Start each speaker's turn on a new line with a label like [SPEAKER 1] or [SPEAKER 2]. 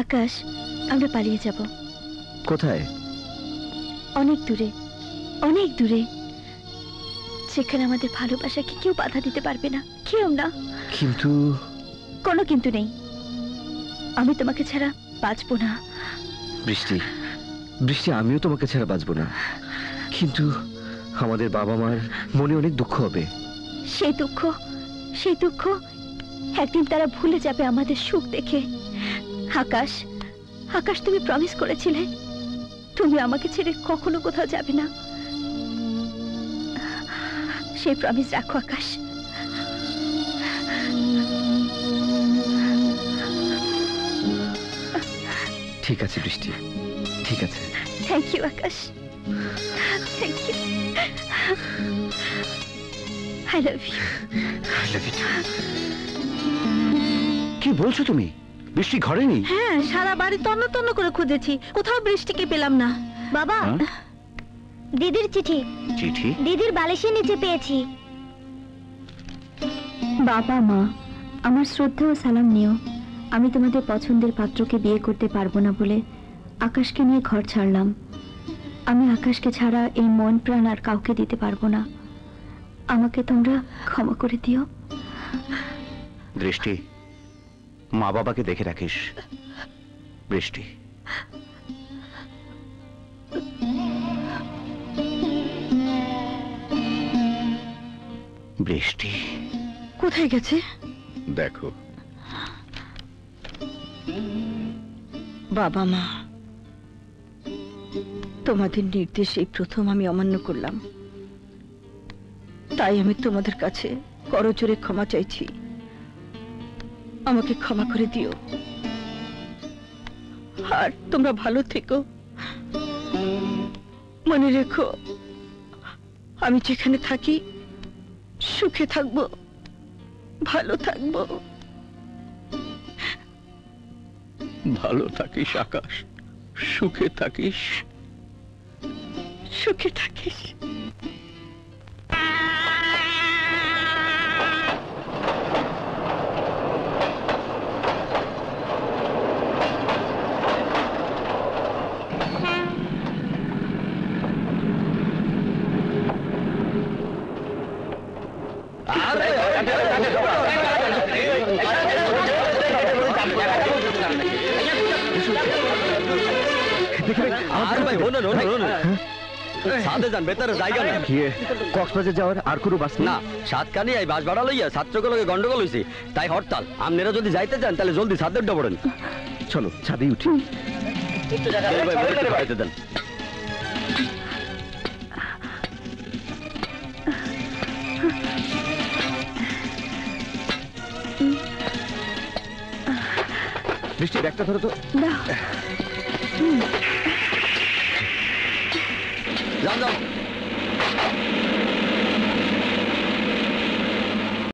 [SPEAKER 1] আকাশ, আমরা পালিয়ে যাব।
[SPEAKER 2] কোথায়?
[SPEAKER 1] অনেক দূরে, অনেক দূরে, সেখানে আমাদের ভালোবাসাকে কেউ বাধা দিতে পারবে না, কেউ না।
[SPEAKER 2] কিন্তু
[SPEAKER 1] কোনো কিন্তু নেই। আমি তোমাকে ছাড়া বাঁচবো না।
[SPEAKER 2] বৃষ্টি, বৃষ্টি, আমিও তোমাকে ছাড়া বাঁচবো না, কিন্তু আমাদের বাবা মার মনে অনেক দুঃখ হবে।
[SPEAKER 1] সেই দুঃখ, সেই দুঃখ একদিন তারা ভুলে যাবে আমাদের সুখ দেখে। আকাশ, আকাশ, তুমি প্রমিস করেছিলে তুমি আমাকে ছেড়ে কখনো কোথাও যাবে না। সেই প্রমিস রাখো আকাশ।
[SPEAKER 2] ঠিক আছে বৃষ্টি, ঠিক আছে।
[SPEAKER 1] Thank you Akash, thank you. I love you.
[SPEAKER 2] I love you. কি বলছো তুমি? বৃষ্টি ঘরে নেই?
[SPEAKER 1] হ্যাঁ, সারা বাড়ি তন্ন তন্ন করে খুঁজেছি, কোথাও বৃষ্টিকে পেলাম না। বাবা, দিদির চিঠি।
[SPEAKER 2] চিঠি?
[SPEAKER 1] দিদির বালিশের নিচে পেয়েছি। বাবা মা, আমার শ্রদ্ধা ও সালাম নিও। আমি তোমাদের পছন্দের পাত্রকে বিয়ে করতে পারবো না বলে আকাশকে নিয়ে ঘর ছাড়লাম। আমি আকাশকে ছাড়া এই মন প্রাণ আর কাউকে দিতে পারবো না। আমাকে তোমরা ক্ষমা করে দিও।
[SPEAKER 2] দৃষ্টি, মা বাবাকে দেখে রাখিস। বৃষ্টি, বৃষ্টি
[SPEAKER 1] কোথায় গেছে?
[SPEAKER 2] দেখো।
[SPEAKER 1] বাবা মা, তোমাদের নির্দেশ এই প্রথম আমি অমান্য করলাম, তাই আমি তোমাদের কাছে করজোরে ক্ষমা চাইছি। আমাকে ক্ষমা করে দিও, আর তোমরা ভালো থেকো। মনে রেখো, আমি যেখানে থাকি সুখে থাকবো, ভালো থাকবো।
[SPEAKER 2] ভালো থাকিস আকাশ, সুখে থাকিস।
[SPEAKER 1] সুখে থাকিস।
[SPEAKER 2] কক্সবাজার যাওয়ার আর কোনো বাস
[SPEAKER 3] না, সাতকানি এই বাস ভাড়া লইয়া ছাত্রগুলোকে গন্ডগোল হয়েছে, তাই হরতাল। আপনারা যদি যাইতে চান তাহলে জলদি ছাদে উঠে পড়েন।
[SPEAKER 2] চলো ছাদে উঠি।
[SPEAKER 3] দেন
[SPEAKER 2] বৃষ্টি, ব্যাগটা ধরো তো।
[SPEAKER 3] যাও যাও।